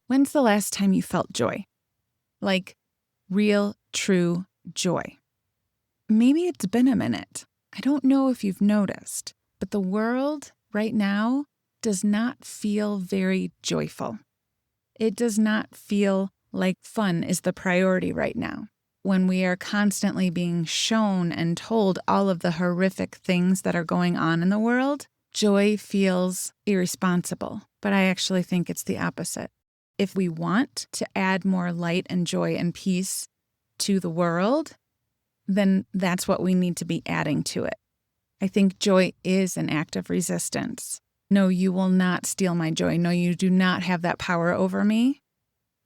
When's the last time you felt joy? Like real, true joy. Maybe it's been a minute. I don't know if you've noticed, but the world right now does not feel very joyful. It does not feel like fun is the priority right now. When we are constantly being shown and told all of the horrific things that are going on in the world, joy feels irresponsible. But I actually think it's the opposite. If we want to add more light and joy and peace to the world, then that's what we need to be adding to it. I think joy is an act of resistance. No, you will not steal my joy. No, you do not have that power over me.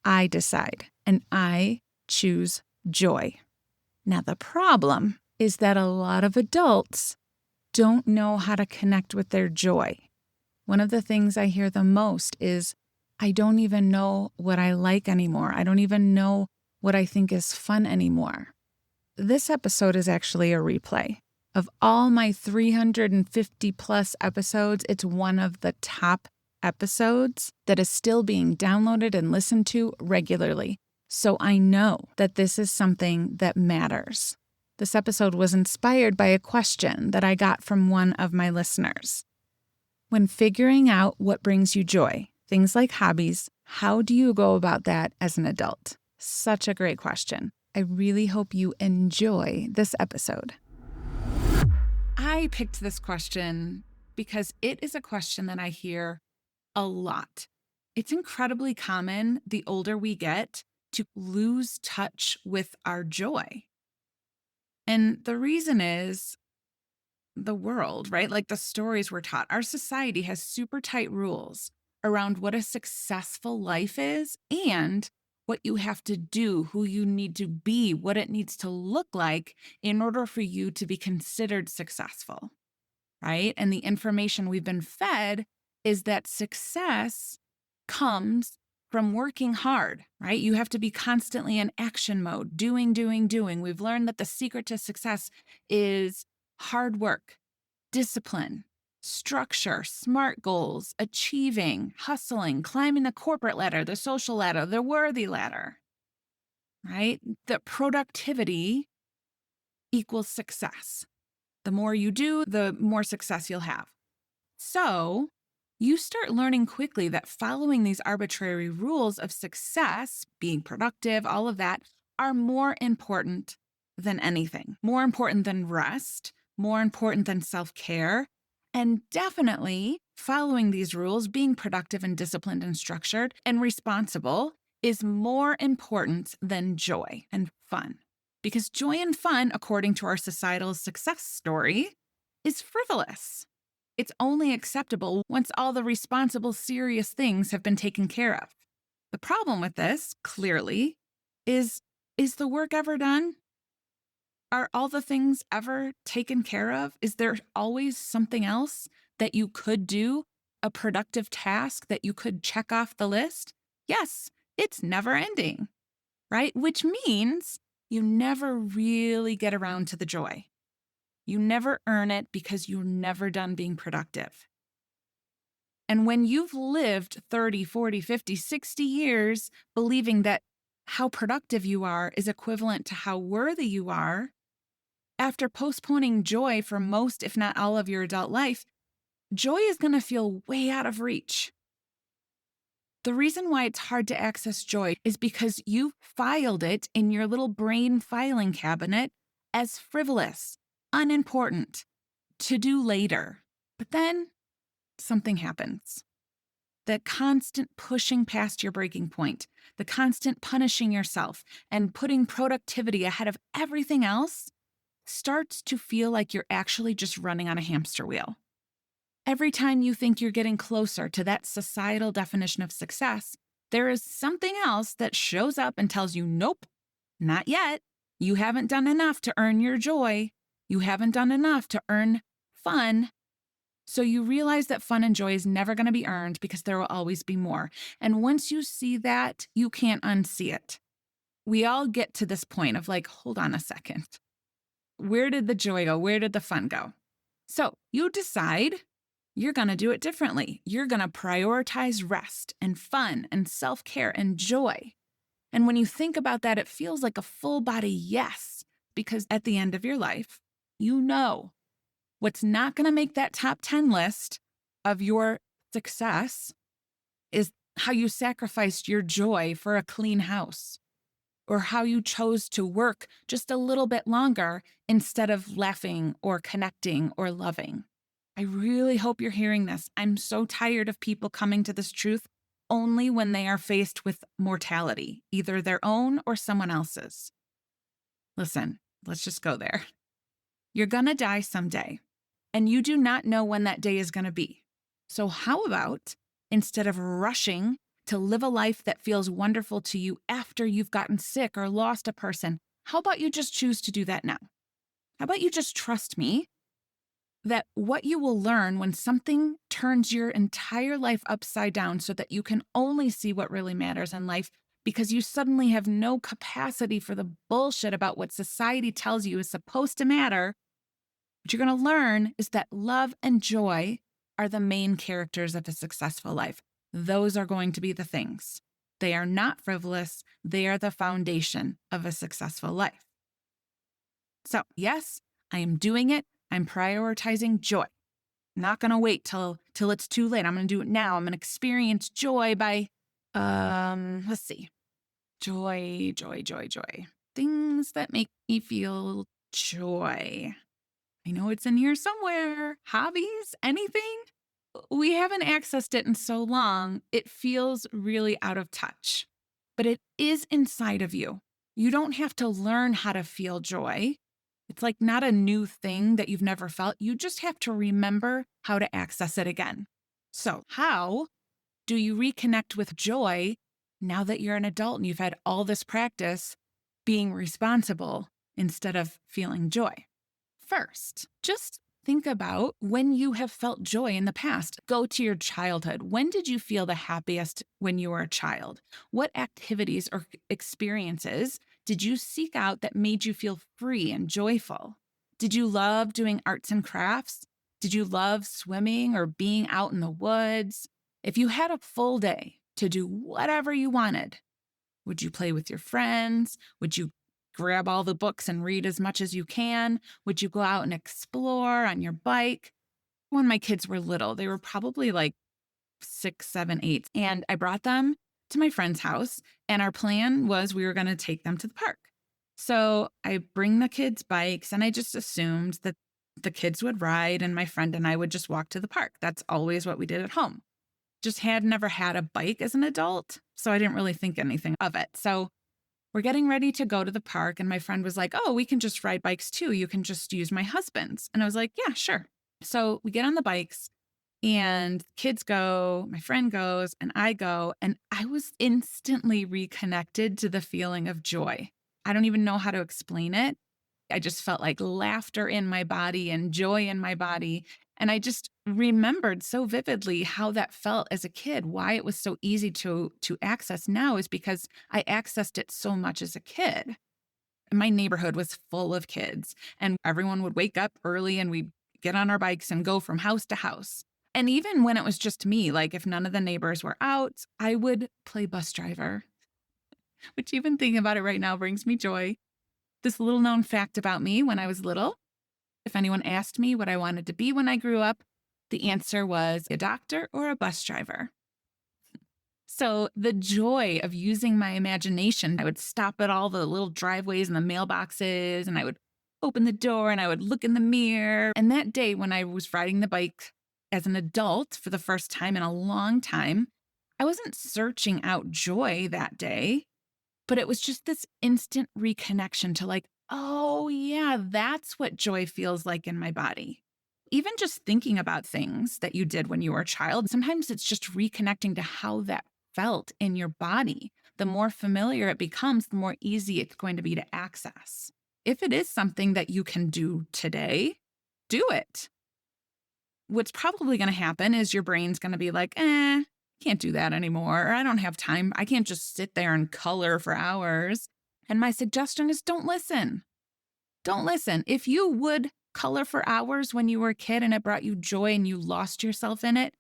I decide, and I choose joy. Now, the problem is that a lot of adults don't know how to connect with their joy. One of the things I hear the most is, I don't even know what I like anymore. I don't even know what I think is fun anymore. This episode is actually a replay. Of all my 350 plus episodes, it's one of the top episodes that is still being downloaded and listened to regularly. So I know that this is something that matters. This episode was inspired by a question that I got from one of my listeners. When figuring out what brings you joy, things like hobbies, how do you go about that as an adult? Such a great question. I really hope you enjoy this episode. I picked this question because it is a question that I hear a lot. It's incredibly common the older we get to lose touch with our joy. And the reason is the world, right? Like the stories we're taught. Our society has super tight rules around what a successful life is and what you have to do, who you need to be, what it needs to look like in order for you to be considered successful, right? And the information we've been fed is that success comes from working hard, right? You have to be constantly in action mode, doing. We've learned that the secret to success is hard work, discipline, structure, smart goals, achieving, hustling, climbing the corporate ladder, the social ladder, the worthy ladder, right? That productivity equals success. The more you do, the more success you'll have. So you start learning quickly that following these arbitrary rules of success, being productive, all of that, are more important than anything, more important than rest, more important than self-care, and definitely following these rules, being productive and disciplined and structured and responsible is more important than joy and fun. Because joy and fun, according to our societal success story, is frivolous. It's only acceptable once all the responsible, serious things have been taken care of. The problem with this, clearly, is the work ever done? Are all the things ever taken care of? Is there always something else that you could do, a productive task that you could check off the list? Yes, it's never ending, right? Which means you never really get around to the joy. You never earn it because you're never done being productive. And when you've lived 30, 40, 50, 60 years believing that how productive you are is equivalent to how worthy you are, after postponing joy for most, if not all of your adult life, joy is going to feel way out of reach. The reason why it's hard to access joy is because you filed it in your little brain filing cabinet as frivolous, unimportant, to do later. But then something happens. The constant pushing past your breaking point, the constant punishing yourself and putting productivity ahead of everything else starts to feel like you're actually just running on a hamster wheel. Every time you think you're getting closer to that societal definition of success, there is something else that shows up and tells you, nope, not yet. You haven't done enough to earn your joy. You haven't done enough to earn fun. So you realize that fun and joy is never going to be earned because there will always be more. And once you see that, you can't unsee it. We all get to this point of like, hold on a second. Where did the joy go? Where did the fun go? So you decide you're going to do it differently. You're going to prioritize rest and fun and self-care and joy. And when you think about that, it feels like a full body yes, because at the end of your life, you know what's not going to make that top 10 list of your success is how you sacrificed your joy for a clean house, or how you chose to work just a little bit longer instead of laughing or connecting or loving. I really hope you're hearing this. I'm so tired of people coming to this truth only when they are faced with mortality, either their own or someone else's. Listen, let's just go there. You're gonna die someday, and you do not know when that day is gonna be. So how about, instead of rushing to live a life that feels wonderful to you after you've gotten sick or lost a person, how about you just choose to do that now? How about you just trust me that what you will learn when something turns your entire life upside down so that you can only see what really matters in life because you suddenly have no capacity for the bullshit about what society tells you is supposed to matter, what you're going to learn is that love and joy are the main characters of a successful life. Those are going to be the things. They are not frivolous. They are the foundation of a successful life. So yes, I am doing it. I'm prioritizing joy. I'm not going to wait till it's too late. I'm going to do it now. I'm going to experience joy by, let's see. Joy. Things that make me feel joy. I know it's in here somewhere. Hobbies, anything. We haven't accessed it in so long, it feels really out of touch. But it is inside of you. You don't have to learn how to feel joy. It's like not a new thing that you've never felt. You just have to remember how to access it again. So how do you reconnect with joy now that you're an adult and you've had all this practice being responsible instead of feeling joy? First, just think about when you have felt joy in the past. Go to your childhood. When did you feel the happiest when you were a child? What activities or experiences did you seek out that made you feel free and joyful? Did you love doing arts and crafts? Did you love swimming or being out in the woods? If you had a full day to do whatever you wanted, would you play with your friends? Would you grab all the books and read as much as you can? Would you go out and explore on your bike? When my kids were little, they were probably like 6, 7, 8. And I brought them to my friend's house. And our plan was we were going to take them to the park. So I bring the kids' bikes and I just assumed that the kids would ride and my friend and I would just walk to the park. That's always what we did at home. Just had never had a bike as an adult. So I didn't really think anything of it. So we're getting ready to go to the park. And my friend was like, oh, we can just ride bikes too. You can just use my husband's. And I was like, yeah, sure. So we get on the bikes and kids go, my friend goes, and I go. And I was instantly reconnected to the feeling of joy. I don't even know how to explain it. I just felt like laughter in my body and joy in my body. And I just remembered so vividly how that felt as a kid. Why it was so easy to access now is because I accessed it so much as a kid. My neighborhood was full of kids, and everyone would wake up early and we'd get on our bikes and go from house to house. And even when it was just me, like if none of the neighbors were out, I would play bus driver, which even thinking about it right now brings me joy. This little known fact about me when I was little, if anyone asked me what I wanted to be when I grew up, the answer was a doctor or a bus driver. So the joy of using my imagination, I would stop at all the little driveways and the mailboxes, and I would open the door and I would look in the mirror. And that day when I was riding the bike as an adult for the first time in a long time, I wasn't searching out joy that day, but it was just this instant reconnection to like, oh yeah, that's what joy feels like in my body. Even just thinking about things that you did when you were a child, sometimes it's just reconnecting to how that felt in your body. The more familiar it becomes, the more easy it's going to be to access. If it is something that you can do today, do it. What's probably going to happen is your brain's going to be like, can't do that anymore. Or I don't have time. I can't just sit there and color for hours. And my suggestion is don't listen. Don't listen. If you would color for hours when you were a kid and it brought you joy and you lost yourself in it?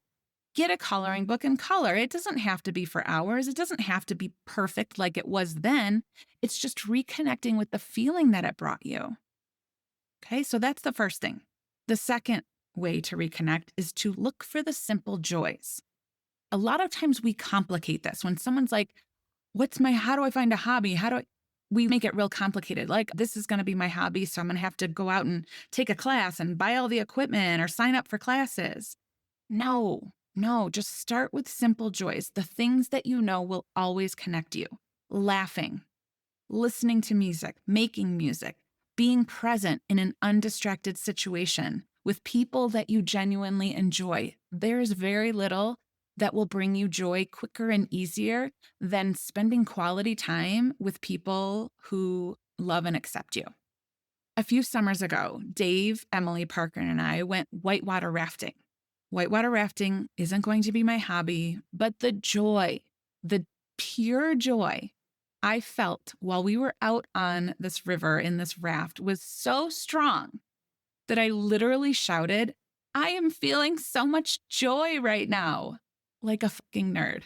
Get a coloring book and color. It doesn't have to be for hours. It doesn't have to be perfect like it was then. It's just reconnecting with the feeling that it brought you. Okay, so that's the first thing. The second way to reconnect is to look for the simple joys. A lot of times we complicate this. When someone's like, how do I find a hobby? We make it real complicated. Like, this is going to be my hobby, so I'm going to have to go out and take a class and buy all the equipment or sign up for classes. No, just start with simple joys, the things that you know will always connect you. Laughing, listening to music, making music, being present in an undistracted situation with people that you genuinely enjoy. There's very little that will bring you joy quicker and easier than spending quality time with people who love and accept you. A few summers ago, Dave, Emily, Parker, and I went whitewater rafting. Whitewater rafting isn't going to be my hobby, but the joy, the pure joy I felt while we were out on this river in this raft was so strong that I literally shouted, "I am feeling so much joy right now," like a fucking nerd.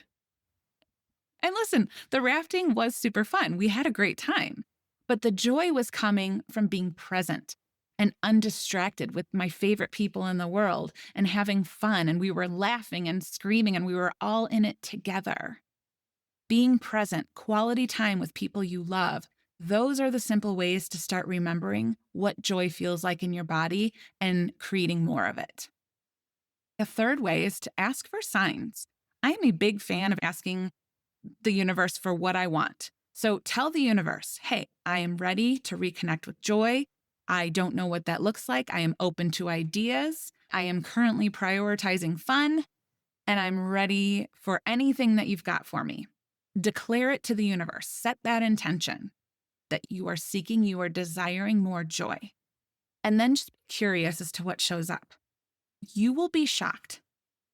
And listen, the rafting was super fun. We had a great time, but the joy was coming from being present and undistracted with my favorite people in the world and having fun. And we were laughing and screaming and we were all in it together. Being present, quality time with people you love, those are the simple ways to start remembering what joy feels like in your body and creating more of it. A third way is to ask for signs. I am a big fan of asking the universe for what I want. So tell the universe, hey, I am ready to reconnect with joy. I don't know what that looks like. I am open to ideas. I am currently prioritizing fun, and I'm ready for anything that you've got for me. Declare it to the universe. Set that intention that you are seeking, you are desiring more joy. And then just be curious as to what shows up. You will be shocked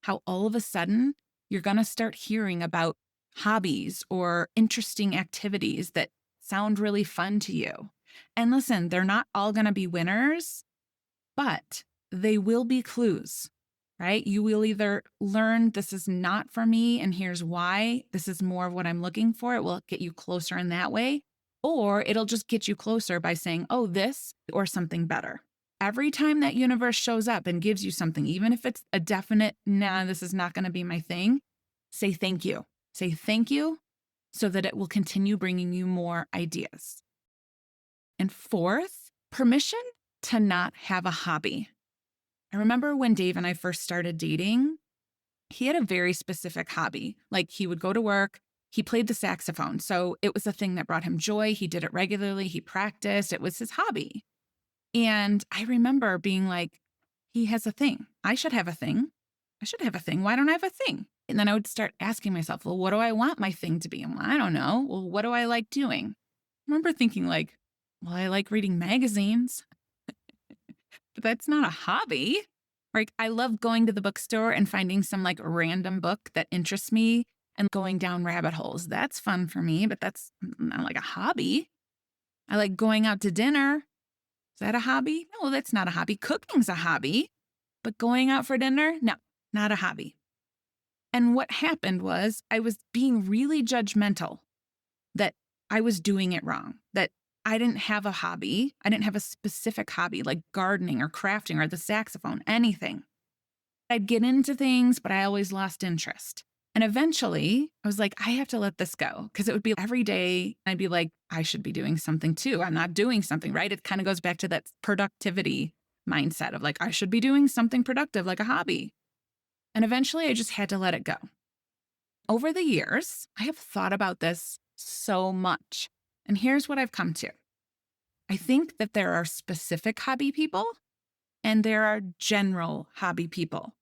how all of a sudden you're going to start hearing about hobbies or interesting activities that sound really fun to you. And listen, they're not all going to be winners, but they will be clues. Right? You will either learn this is not for me and here's why, this is more of what I'm looking for. It will get you closer in that way, or it'll just get you closer by saying, oh, this or something better. Every time that universe shows up and gives you something, even if it's a definite, nah, this is not going to be my thing, say thank you. Say thank you so that it will continue bringing you more ideas. And fourth, permission to not have a hobby. I remember when Dave and I first started dating, he had a very specific hobby. Like, he would go to work, he played the saxophone. So it was a thing that brought him joy. He did it regularly. He practiced. It was his hobby. And I remember being like, he has a thing. I should have a thing. I should have a thing. Why don't I have a thing? And then I would start asking myself, well, what do I want my thing to be? Well, I don't know. Well, what do I like doing? I remember thinking like, well, I like reading magazines. But that's not a hobby. Like, I love going to the bookstore and finding some like random book that interests me and going down rabbit holes. That's fun for me, but that's not like a hobby. I like going out to dinner. Is that a hobby? No, that's not a hobby. Cooking's a hobby, but going out for dinner? No, not a hobby. And what happened was I was being really judgmental that I was doing it wrong, that I didn't have a hobby. I didn't have a specific hobby like gardening or crafting or the saxophone, anything. I'd get into things, but I always lost interest. And eventually I was like, I have to let this go, because it would be every day. I'd be like, I should be doing something too. I'm not doing something, right? It kind of goes back to that productivity mindset of like, I should be doing something productive, like a hobby. And eventually I just had to let it go. Over the years, I have thought about this so much. And here's what I've come to. I think that there are specific hobby people and there are general hobby people.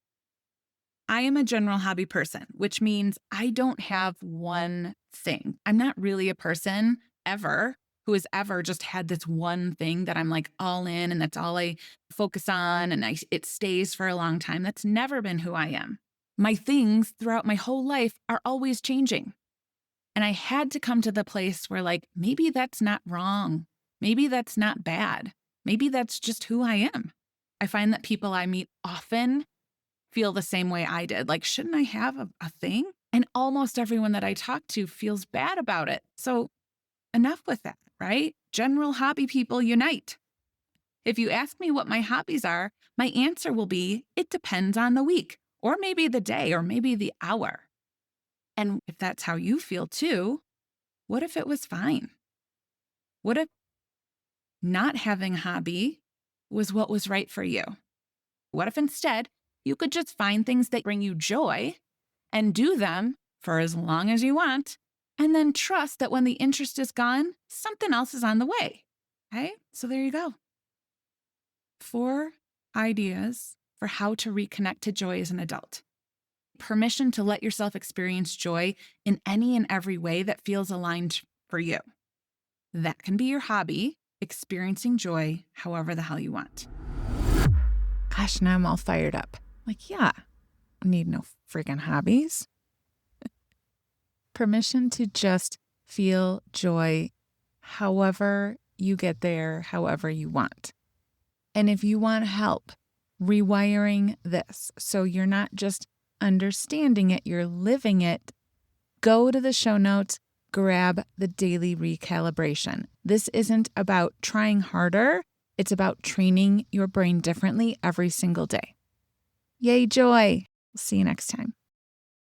I am a general hobby person, which means I don't have one thing. I'm not really a person ever who has ever just had this one thing that I'm like all in and that's all I focus on and it stays for a long time. That's never been who I am. My things throughout my whole life are always changing. And I had to come to the place where like, maybe that's not wrong. Maybe that's not bad. Maybe that's just who I am. I find that people I meet often feel the same way I did. Like, shouldn't I have a thing? And almost everyone that I talk to feels bad about it. So enough with that, right? General hobby people unite. If you ask me what my hobbies are, my answer will be it depends on the week, or maybe the day, or maybe the hour. And if that's how you feel too, what if it was fine? What if not having a hobby was what was right for you? What if instead you could just find things that bring you joy and do them for as long as you want, and then trust that when the interest is gone, something else is on the way? Okay, so there you go. 4 ideas for how to reconnect to joy as an adult. Permission to let yourself experience joy in any and every way that feels aligned for you. That can be your hobby, experiencing joy however the hell you want. Gosh, now I'm all fired up. Like, yeah, I need no freaking hobbies. Permission to just feel joy however you get there, however you want. And if you want help rewiring this so you're not just understanding it, you're living it, go to the show notes, grab the daily recalibration. This isn't about trying harder. It's about training your brain differently every single day. Yay, joy. See you next time.